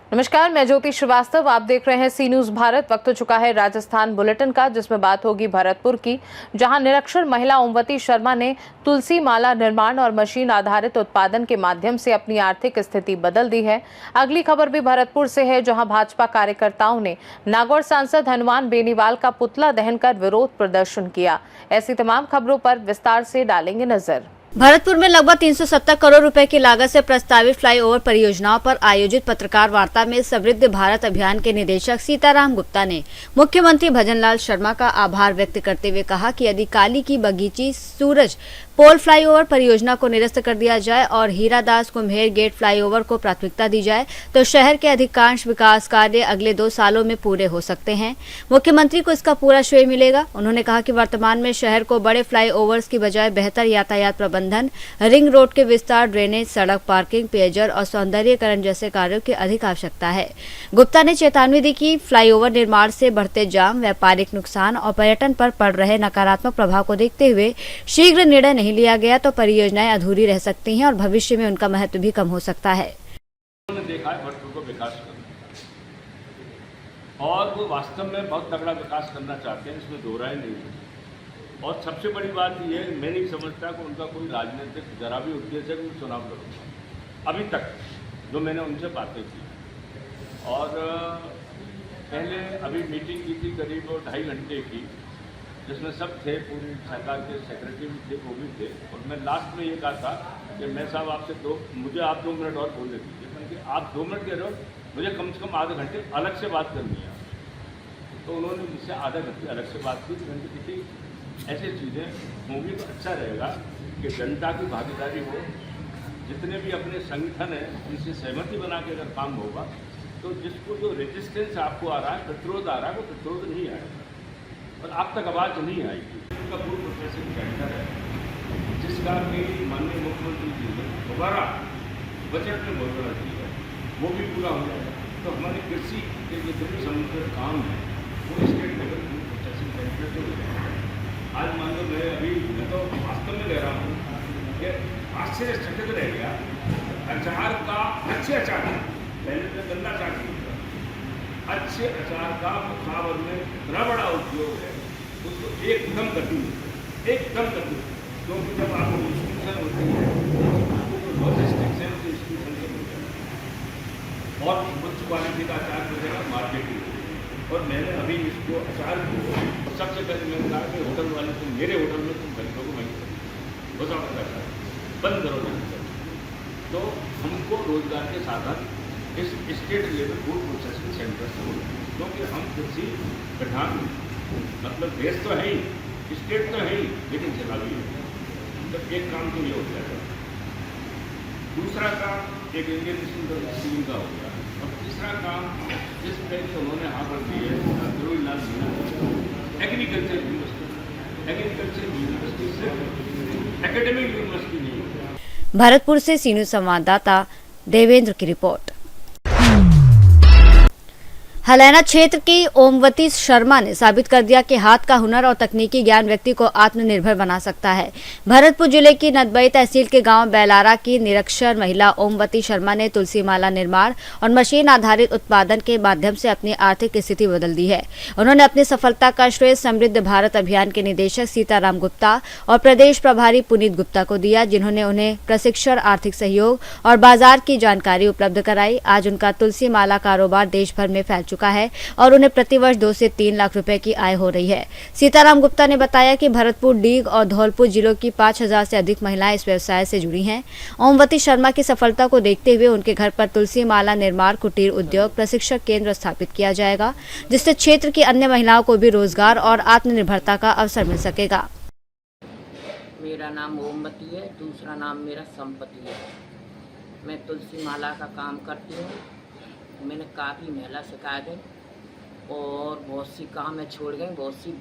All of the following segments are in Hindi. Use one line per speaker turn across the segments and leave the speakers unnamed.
नमस्कार, मैं ज्योति श्रीवास्तव। आप देख रहे हैं सी न्यूज भारत। वक्त हो चुका है राजस्थान बुलेटिन का, जिसमें बात होगी भरतपुर की, जहां निरक्षर महिला ओमवती शर्मा ने तुलसी माला निर्माण और मशीन आधारित उत्पादन के माध्यम से अपनी आर्थिक स्थिति बदल दी है। अगली खबर भी भरतपुर से है, जहां भाजपा कार्यकर्ताओं ने नागौर सांसद हनुमान बेनीवाल का पुतला दहन कर विरोध प्रदर्शन किया। ऐसी तमाम खबरों पर विस्तार से डालेंगे नजर।
भरतपुर में लगभग 370 करोड़ रुपए की लागत से प्रस्तावित फ्लाईओवर परियोजनाओं पर आयोजित पत्रकार वार्ता में समृद्ध भारत अभियान के निदेशक सीताराम गुप्ता ने मुख्यमंत्री भजनलाल शर्मा का आभार व्यक्त करते हुए कहा कि यदि काली की बगीची सूरज पोल फ्लाईओवर परियोजना को निरस्त कर दिया जाए और हीरादास कुम्हेर गेट फ्लाईओवर को प्राथमिकता दी जाए तो शहर के अधिकांश विकास कार्य अगले 2 सालों में पूरे हो सकते हैं। मुख्यमंत्री को इसका पूरा श्रेय मिलेगा। उन्होंने कहा कि वर्तमान में शहर को बड़े फ्लाईओवर्स की बजाय बेहतर यातायात प्रबंधन, रिंग रोड के विस्तार, ड्रेनेज, सड़क, पार्किंग, पेयजल और सौंदर्यीकरण जैसे कार्यों की अधिक आवश्यकता है। गुप्ता ने चेतावनी दी कि फ्लाईओवर निर्माण से बढ़ते जाम, व्यापारिक नुकसान और पर्यटन पर पड़ रहे नकारात्मक प्रभाव को देखते हुए शीघ्र निर्णय नहीं लिया गया तो परियोजनाएं अधूरी रह सकती हैं और भविष्य में उनका महत्व भी कम हो सकता है।
देखा है भरतपुर को विकास करना और वो वास्तव में बहुत तगड़ा विकास करना चाहते हैं, इसमें दो राय नहीं है। और सबसे बड़ी बात ये है, मैं नहीं समझता कि उनका कोई राजनीतिक जरा भी उद्देश्य है कि चुनाव लड़ूंगा। अभी तक जो मैंने उनसे बातें की और पहले अभी मीटिंग की थी करीब 2.5 घंटे की, जिसमें सब थे, पूरी सरकार के सेक्रेटरी भी थे, वो भी थे। और मैं लास्ट में ये कहा था कि मैं साहब आपसे मुझे आप 2 मिनट और बोलने दीजिए, क्योंकि आप 2 मिनट कह रहे हो, मुझे कम से कम आधे घंटे अलग से बात करनी है। तो उन्होंने मुझसे आधा घंटे अलग से बात की। क्योंकि किसी ऐसी चीज़ें होंगी तो अच्छा रहेगा कि जनता की भागीदारी हो, जितने भी अपने संगठन हैं उनसे सहमति बना के अगर काम होगा तो जिसको जो रेजिस्टेंस आपको आ रहा है, प्रतिरोध आ रहा है, वो प्रतिरोध नहीं आएगा और आप तक आवाज़ नहीं आएगी। उनका पूर्व प्रोफेसर सेंटर है, जिसका कि माननीय मुख्यमंत्री जी ने दोबारा बजट में घोषणा की है, वो भी पूरा हो जाएगा। तो हमारे कृषि के जितने संबंधित काम है वो state level food processing centre से हो जाएगा। आज मान लो मैं तो वास्तव में कह रहा हूँ कि आश्चर्यचकित रह गया। अचार का अच्छे अचार, पहले तो गंदा अचार नहीं था, अच्छे अचार का मुखावर में इतना बड़ा उपयोग है, उसको एकदम कटू, क्योंकि जब आपको इंस्टीट्यूशन होती है लॉजिस्टिक्स है, उस इंस्टीट्यूशन से होता है और उच्च क्वालिटी का अचार बचेगा मार्केटिंग। और मैंने अभी इसको अचार को सबसे पहले मैंने कहा कि होटल वाले तुम मेरे होटल में तुम खरीदो को वहीं घोषणा करता बंद करो नहीं। तो हमको रोजगार के साधन इस state level food processing centre से होगी, क्योंकि हम कृषि प्रधान मतलब देश तो है ही, स्टेट तो है ही, लेकिन जिला भी है। तो एक काम तो ये हो जाएगा, दूसरा काम एक इंडियन इंस्टीट्यूट ऑफ स्किलिंग का हो गया, और तीसरा काम जिस पे उन्होंने हाथ रख दी है एग्रीकल्चर यूनिवर्सिटी सिर्फ एकेडमिक यूनिवर्सिटी नहीं है।
भरतपुर से सी न्यूज संवाददाता देवेंद्र की रिपोर्ट। हलैना क्षेत्र की ओमवती शर्मा ने साबित कर दिया कि हाथ का हुनर और तकनीकी ज्ञान व्यक्ति को आत्मनिर्भर बना सकता है। भरतपुर जिले की नदबई तहसील के गांव बेलारा की निरक्षर महिला ओमवती शर्मा ने तुलसी माला निर्माण और मशीन आधारित उत्पादन के माध्यम से अपनी आर्थिक स्थिति बदल दी है। उन्होंने अपनी सफलता का श्रेय समृद्ध भारत अभियान के निदेशक सीताराम गुप्ता और प्रदेश प्रभारी पुनीत गुप्ता को दिया, जिन्होंने उन्हें प्रशिक्षण, आर्थिक सहयोग और बाजार की जानकारी उपलब्ध कराई। आज उनका तुलसी माला कारोबार देश भर में फैल चुका है और उन्हें प्रतिवर्ष 2 से 3 लाख रुपए की आय हो रही है। सीताराम गुप्ता ने बताया कि भरतपुर, डीग और धौलपुर जिलों की 5000 से अधिक महिलाएं इस व्यवसाय से जुड़ी हैं। ओमवती शर्मा की सफलता को देखते हुए उनके घर पर तुलसी माला निर्माण कुटीर उद्योग प्रशिक्षण केंद्र स्थापित किया जाएगा, जिससे क्षेत्र की अन्य महिलाओं को भी रोजगार और आत्मनिर्भरता का अवसर मिल सकेगा।
मेरा नाम ओमवती है, दूसरा नाम मेरा संपत्ति है। मैं तुलसी माला का काम करती हूँ। मैंने काफ़ी महिला सिखाए थे और बहुत सी काम मैं छोड़ गई, बहुत सी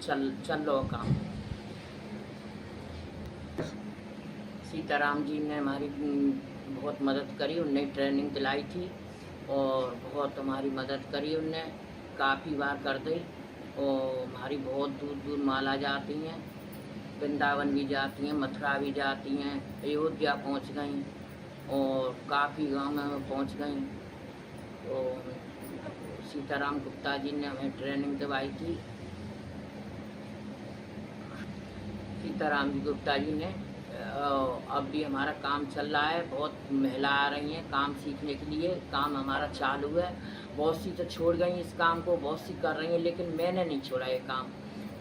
चल रहा काम। सीताराम जी ने हमारी बहुत मदद करी, उनने ट्रेनिंग दिलाई थी और बहुत हमारी मदद करी उनने। काफ़ी बार कर दी और हमारी बहुत दूर दूर माला जाती हैं, वृंदावन भी जाती हैं, मथुरा भी जाती हैं, अयोध्या पहुंच गई और काफ़ी गांव में पहुंच गई। तो सीताराम गुप्ता जी ने हमें ट्रेनिंग दिलवाई थी। सीताराम जी गुप्ता जी ने अब भी हमारा काम चल रहा है। बहुत महिला आ रही हैं काम सीखने के लिए, काम हमारा चालू है। बहुत सी तो छोड़ गई इस काम को, बहुत सी कर रही हैं, लेकिन मैंने नहीं छोड़ा ये काम।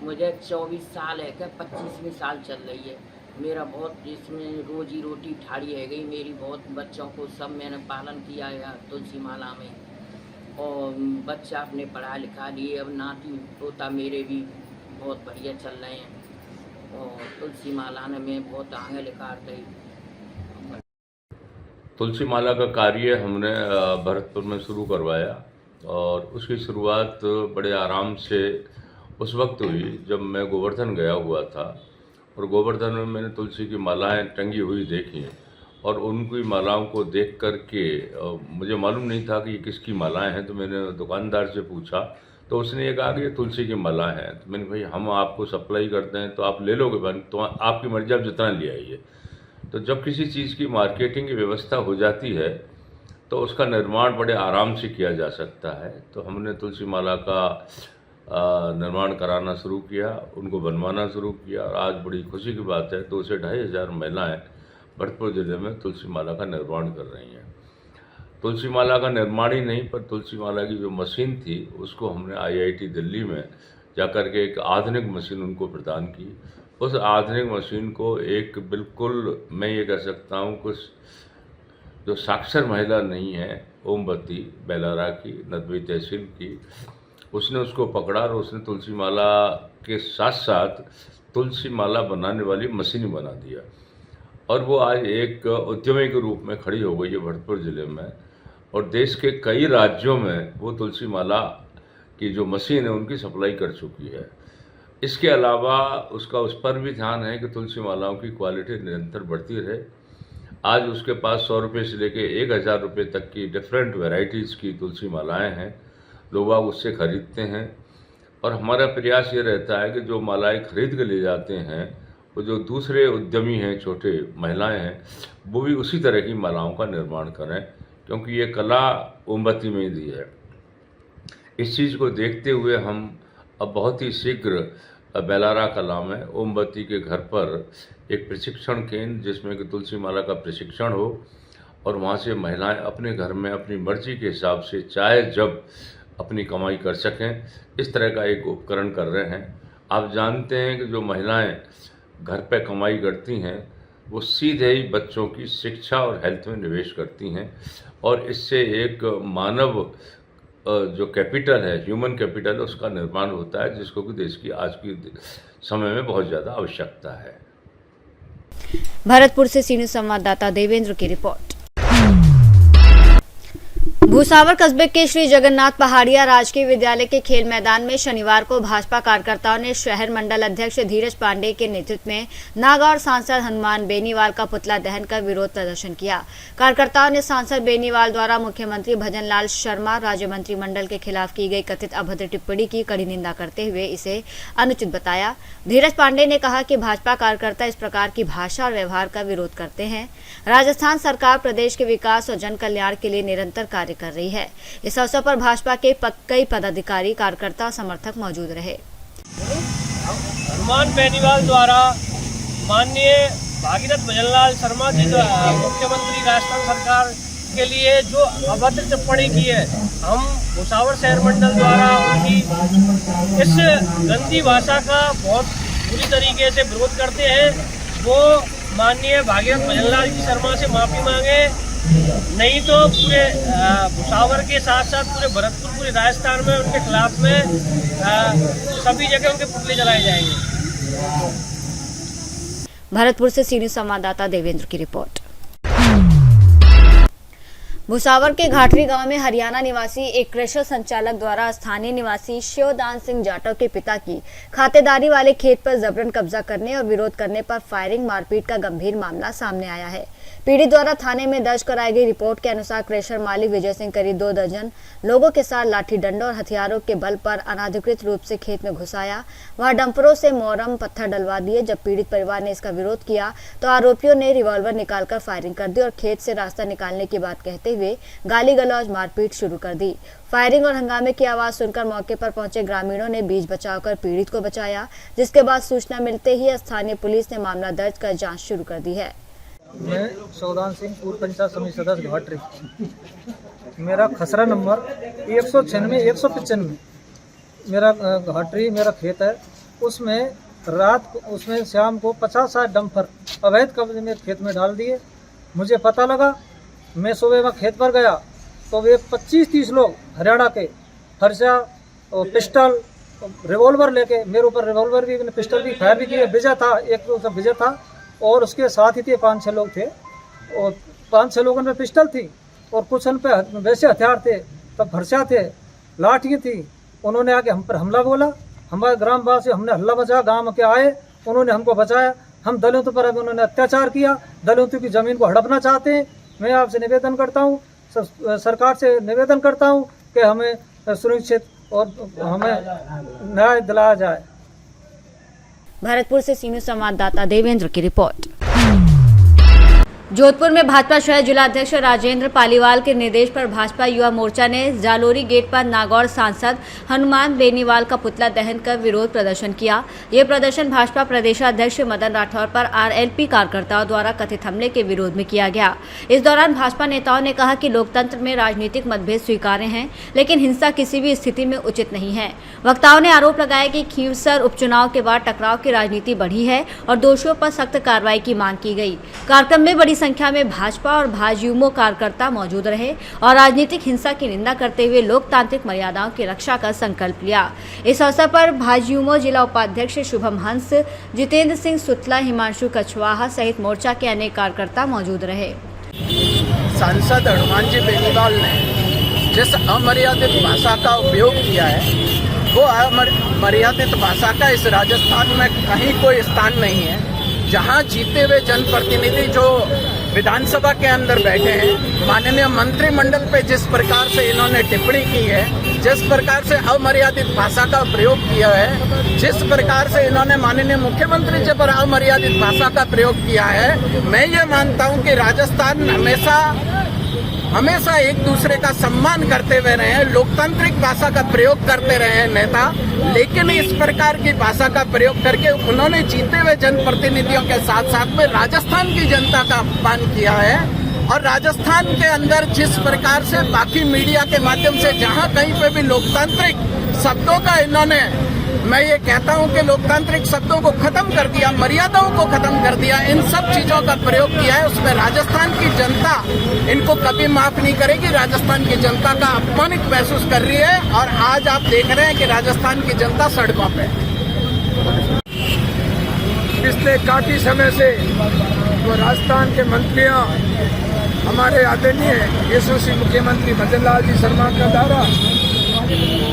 मुझे 24 साल है क्या 25वीं साल चल रही है। मेरा बहुत इसमें रोजी रोटी ठाड़ी है गई मेरी। बहुत बच्चों को सब मैंने पालन किया है तुलसी माला में, और बच्चा अपने पढ़ा लिखा लिए। अब नाती पोता मेरे भी बहुत बढ़िया चल रहे हैं और तुलसी माला ने मैं बहुत आगे लेकर गई।
तुलसी माला का कार्य हमने भरतपुर में शुरू करवाया और उसकी शुरुआत बड़े आराम से उस वक्त हुई जब मैं गोवर्धन गया हुआ था। और गोवर्धन में मैंने तुलसी की मालाएं टंगी हुई देखी और उनकी मालाओं को देख कर के मुझे मालूम नहीं था कि ये किसकी मालाएं हैं। तो मैंने दुकानदार से पूछा तो उसने ये कहा कि ये तुलसी की माला है। तो मैंने भाई हम आपको सप्लाई करते हैं तो आप ले लोगे, तो आपकी मर्जी, आप जितना ले आइए। तो जब किसी चीज़ की मार्केटिंग की व्यवस्था हो जाती है तो उसका निर्माण बड़े आराम से किया जा सकता है। तो हमने तुलसी माला का निर्माण कराना शुरू किया, उनको बनवाना शुरू किया और आज बड़ी खुशी की बात है 2 से 2,500 महिलाएँ भरतपुर ज़िले में तुलसी माला का निर्माण कर रही हैं। तुलसी माला का निर्माण ही नहीं पर तुलसी माला की जो मशीन थी उसको हमने IIT दिल्ली में जाकर के एक आधुनिक मशीन उनको प्रदान की। उस आधुनिक मशीन को एक बिल्कुल मैं ये कह सकता हूँ कुछ जो साक्षर महिला नहीं है, ओमवती बेलारा की, नदबई तहसील की, उसने उसको पकड़ा और उसने तुलसी माला के साथ साथ तुलसी माला बनाने वाली मशीन बना दिया और वो आज एक उद्यमी के रूप में खड़ी हो गई है भरतपुर ज़िले में। और देश के कई राज्यों में वो तुलसी माला की जो मशीन है उनकी सप्लाई कर चुकी है। इसके अलावा उसका उस पर भी ध्यान है कि तुलसी मालाओं की क्वालिटी निरंतर बढ़ती रहे। आज उसके पास 100 रुपये से लेके 1,000 रुपये तक की डिफरेंट वैरायटीज़ की तुलसी मालाएं हैं। लोग उससे खरीदते हैं और हमारा प्रयास ये रहता है कि जो मालाएं खरीद के ले जाते हैं वो जो दूसरे उद्यमी हैं, छोटे महिलाएं हैं, वो भी उसी तरह की मालाओं का निर्माण करें, क्योंकि ये कला ओमवती में दी है। इस चीज़ को देखते हुए हम अब बहुत ही शीघ्र बेलारा कला में ओमवती के घर पर एक प्रशिक्षण केंद्र जिसमें कि तुलसी माला का प्रशिक्षण हो और वहाँ से महिलाएं अपने घर में अपनी मर्जी के हिसाब से चाहे जब अपनी कमाई कर सकें, इस तरह का एक उपकरण कर रहे हैं। आप जानते हैं कि जो महिलाएं घर पे कमाई करती हैं वो सीधे ही बच्चों की शिक्षा और हेल्थ में निवेश करती हैं और इससे एक मानव जो कैपिटल है, ह्यूमन कैपिटल, उसका निर्माण होता है, जिसको कि देश की आज की समय में बहुत ज़्यादा आवश्यकता है।
भरतपुर से सीनियर संवाददाता देवेंद्र की रिपोर्ट। भूसावर कस्बे के श्री जगन्नाथ पहाड़िया राजकीय विद्यालय के खेल मैदान में शनिवार को भाजपा कार्यकर्ताओं ने शहर मंडल अध्यक्ष धीरज पांडे के नेतृत्व में नागौर सांसद हनुमान बेनीवाल का पुतला दहन कर विरोध प्रदर्शन किया। कार्यकर्ताओं ने सांसद बेनीवाल द्वारा मुख्यमंत्री भजनलाल शर्मा राज्य मंत्रिमंडल के खिलाफ की गई कथित अभद्र टिप्पणी की कड़ी निंदा करते हुए इसे अनुचित बताया। धीरज पांडे ने कहा कि भाजपा कार्यकर्ता इस प्रकार की भाषा और व्यवहार का विरोध करते हैं। राजस्थान सरकार प्रदेश के विकास और जन कल्याण के लिए निरंतर कार्य कर रही है। इस अवसर पर भाजपा के कई पदाधिकारी, कार्यकर्ता और समर्थक मौजूद रहे।
हनुमान बेनीवाल द्वारा माननीय भागीरथ भजनलाल शर्मा जी द्वारा मुख्यमंत्री राजस्थान सरकार के लिए जो अभद्र टिप्पणी की है, हम भूसावर शहर मंडल द्वारा उनकी इस गंदी भाषा का बहुत बुरी तरीके से विरोध करते हैं। वो माननीय भागीरथ भजनलाल जी शर्मा से माफी मांगे, नहीं तो पूरे भूसावर के साथ साथ पूरे भरतपुर, पूरे राजस्थान में उनके खिलाफ में सभी जगह उनके पुतले जलाए जाएंगे।
भरतपुर से सीनियर संवाददाता देवेंद्र की रिपोर्ट। भूसावर के घाटरी गांव में हरियाणा निवासी एक क्रशर संचालक द्वारा स्थानीय निवासी शिवदान सिंह जाटव के पिता की खातेदारी वाले खेत पर जबरन कब्जा करने और विरोध करने पर फायरिंग मारपीट का गंभीर मामला सामने आया है। पीड़ित द्वारा थाने में दर्ज कराई गई रिपोर्ट के अनुसार क्रेशर मालिक विजय सिंह करीब 2 दर्जन लोगों के साथ लाठी डंडा और हथियारों के बल पर अनाधिकृत रूप से खेत में घुसाया, वहां डंपरों से मोरम पत्थर डलवा दिए। जब पीड़ित परिवार ने इसका विरोध किया तो आरोपियों ने रिवॉल्वर निकालकर फायरिंग कर दी और खेत से रास्ता निकालने की बात कहते हुए गाली गलौज मारपीट शुरू कर दी। फायरिंग और हंगामे की आवाज सुनकर मौके पर पहुंचे ग्रामीणों ने बीच बचाव कर पीड़ित को बचाया, जिसके बाद सूचना मिलते ही स्थानीय पुलिस ने मामला दर्ज कर जांच शुरू कर दी है।
मैं सौदान सिंह पूर्व पंचायत समिति सदस्य घाटरी, मेरा खसरा नंबर 196-195 मेरा घाटरी मेरा खेत है। उसमें शाम को 50-60 डंपर अवैध कब्जे में खेत में डाल दिए। मुझे पता लगा, मैं सुबह में खेत पर गया तो वे 25-30 लोग हरियाणा के फरसा और पिस्टल रिवॉल्वर लेके, मेरे ऊपर रिवॉल्वर भी, पिस्टल भी फायर भी किए। विजय था, एक तो विजय था और उसके साथ ही थे 5-6 लोग थे और 5-6 लोगों में पिस्टल थी और कुछ उन पे वैसे हथियार थे, तब फरसा थे, लाठियाँ थी। उन्होंने आके हम पर हमला बोला। हमारे ग्रामवासी, हमने हल्ला बचा, गांव के आए, उन्होंने हमको बचाया। हम दलितों पर अब उन्होंने अत्याचार किया, दलितों की ज़मीन को हड़पना चाहते हैं। मैं आपसे निवेदन करता हूँ, सरकार से निवेदन करता हूँ कि हमें सुरक्षित और हमें न्याय दिलाया जाए।
भरतपुर से सीनियर संवाददाता देवेंद्र की रिपोर्ट। जोधपुर में भाजपा शहर जिला अध्यक्ष राजेंद्र पालीवाल के निर्देश पर भाजपा युवा मोर्चा ने जालोरी गेट पर नागौर सांसद हनुमान बेनीवाल का पुतला दहन कर विरोध प्रदर्शन किया। यह प्रदर्शन भाजपा प्रदेशाध्यक्ष मदन राठौर पर आरएलपी कार्यकर्ताओं द्वारा कथित हमले के विरोध में किया गया। इस दौरान भाजपा नेताओं ने कहा कि लोकतंत्र में राजनीतिक मतभेद स्वीकार्य हैं, लेकिन हिंसा किसी भी स्थिति में उचित नहीं है। वक्ताओं ने आरोप लगाया कि खींवसर उपचुनाव के बाद टकराव की राजनीति बढ़ी है और दोषियों पर सख्त कार्रवाई की मांग की गई। कार्यक्रम में बड़ी संख्या में भाजपा और भाजयुमो कार्यकर्ता मौजूद रहे और राजनीतिक हिंसा की निंदा करते हुए लोकतांत्रिक मर्यादाओं की रक्षा का संकल्प लिया। इस अवसर पर भाजयुमो जिला उपाध्यक्ष शुभम हंस, जितेंद्र सिंह सुतला, हिमांशु कछवाहा सहित मोर्चा के अनेक कार्यकर्ता मौजूद रहे।
सांसद हनुमान जी बेनीवाल ने जिस अमर्यादित भाषा का उपयोग किया है, वो अमर्यादित भाषा का इस राजस्थान में कहीं कोई स्थान नहीं है। जहां जीते हुए जनप्रतिनिधि जो विधानसभा के अंदर बैठे हैं, माननीय मंत्रिमंडल पे जिस प्रकार से इन्होंने टिप्पणी की है, जिस प्रकार से अमर्यादित भाषा का प्रयोग किया है, जिस प्रकार से इन्होंने माननीय मुख्यमंत्री जी पर अमर्यादित भाषा का प्रयोग किया है, मैं ये मानता हूं कि राजस्थान हमेशा एक दूसरे का सम्मान करते हुए रहे हैं, लोकतांत्रिक भाषा का प्रयोग करते रहे हैं नेता, लेकिन इस प्रकार की भाषा का प्रयोग करके उन्होंने जीते हुए जनप्रतिनिधियों के साथ साथ में राजस्थान की जनता का अपमान किया है। और राजस्थान के अंदर जिस प्रकार से बाकी मीडिया के माध्यम से जहां कहीं पे भी लोकतांत्रिक शब्दों का इन्होंने, मैं ये कहता हूं कि लोकतांत्रिक शब्दों को खत्म कर दिया, मर्यादाओं को खत्म कर दिया, इन सब चीजों का प्रयोग किया है, उसमें राजस्थान की जनता इनको कभी माफ नहीं करेगी। राजस्थान की जनता का अपमानित महसूस कर रही है और आज आप देख रहे हैं कि राजस्थान की जनता सड़कों पे।
पिछले काफी समय से वो राजस्थान के मंत्रियों, हमारे आदरणीय यशस्वी मुख्यमंत्री मदन लाल जी शर्मा का दावा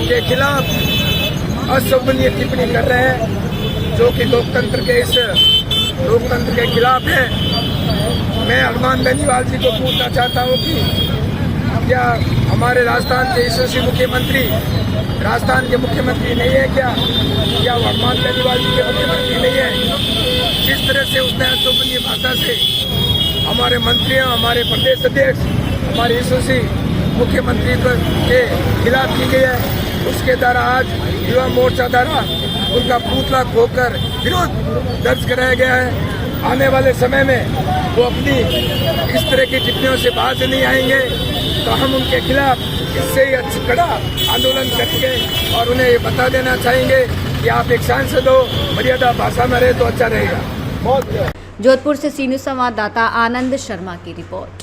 के खिलाफ अशोभनीय टिप्पणी कर रहे हैं, जो कि लोकतंत्र के खिलाफ है। मैं हनुमान बेनीवाल जी को पूछना चाहता हूं कि क्या हमारे राजस्थान के यशस्वी मुख्यमंत्री राजस्थान के मुख्यमंत्री नहीं है क्या वो हनुमान बेनीवाल जी के मुख्यमंत्री नहीं है? जिस तरह से उसने अशोभनीय भाषा से हमारे मंत्रियों, हमारे प्रदेश अध्यक्ष, हमारे यशस्वी मुख्यमंत्री के खिलाफ की गई है, उसके द्वारा आज युवा मोर्चा द्वारा उनका पुतला खोकर विरोध दर्ज कराया गया है। आने वाले समय में वो अपनी इस तरह की टिप्पणियों से बाज नहीं आएंगे तो हम उनके खिलाफ इससे ही कड़ा आंदोलन करेंगे और उन्हें ये बता देना चाहेंगे कि आप एक सांसद हो, मर्यादा भाषा में रहे तो अच्छा रहेगा। बहुत
जोधपुर से सीनियर संवाददाता आनंद शर्मा की रिपोर्ट।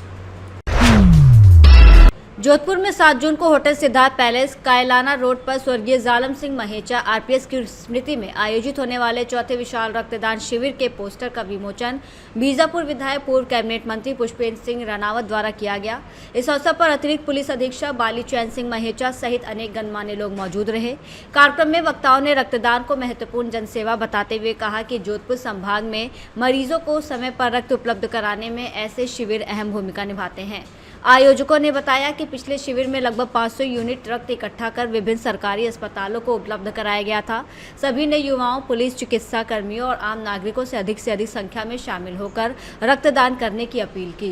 जोधपुर में 7 जून को hotel Siddharth palace Kaylana road पर स्वर्गीय जालम सिंह महेचा आरपीएस की स्मृति में आयोजित होने वाले चौथे विशाल रक्तदान शिविर के पोस्टर का विमोचन बीजापुर विधायक पूर्व कैबिनेट मंत्री पुष्पेंद्र सिंह राणावत द्वारा किया गया। इस अवसर पर अतिरिक्त पुलिस अधीक्षक बाली चैन सिंह महेचा सहित अनेक गणमान्य लोग मौजूद रहे। कार्यक्रम में वक्ताओं ने रक्तदान को महत्वपूर्ण जनसेवा बताते हुए कहा कि जोधपुर संभाग में मरीजों को समय पर रक्त उपलब्ध कराने में ऐसे शिविर अहम भूमिका निभाते हैं। आयोजकों ने बताया कि पिछले शिविर में लगभग 500 यूनिट रक्त इकट्ठा कर विभिन्न सरकारी अस्पतालों को उपलब्ध कराया गया था। सभी ने युवाओं, पुलिस, चिकित्सा कर्मियों और आम नागरिकों से अधिक संख्या में शामिल होकर रक्तदान करने की अपील की।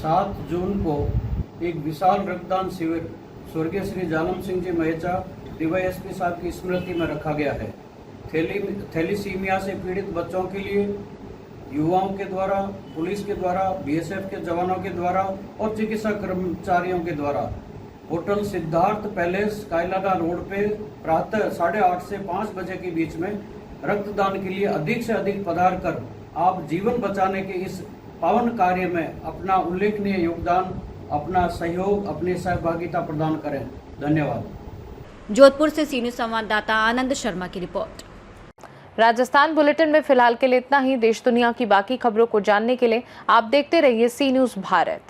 7 जून को एक विशाल रक्तदान शिविर स्वर्गीय श्री जालम सिंह जी महेचा डीवाईएसपी साहब की स्मृति में रखा गया है। थैलीसीमिया से पीड़ित बच्चों के लिए युवाओं के द्वारा, पुलिस के द्वारा, बीएसएफ के जवानों के द्वारा और चिकित्सा कर्मचारियों के द्वारा hotel Siddharth palace Kaylana road पे प्रातः 8:30 से 5 बजे के बीच में रक्तदान के लिए अधिक से अधिक पधार कर आप जीवन बचाने के इस पावन कार्य में अपना उल्लेखनीय योगदान, अपना सहयोग, अपनी सहभागिता प्रदान करें। धन्यवाद।
जोधपुर से सी न्यूज़ संवाददाता आनंद शर्मा की रिपोर्ट।
राजस्थान बुलेटिन में फिलहाल के लिए इतना ही। देश दुनिया की बाकी खबरों को जानने के लिए आप देखते रहिए सी न्यूज़ भारत।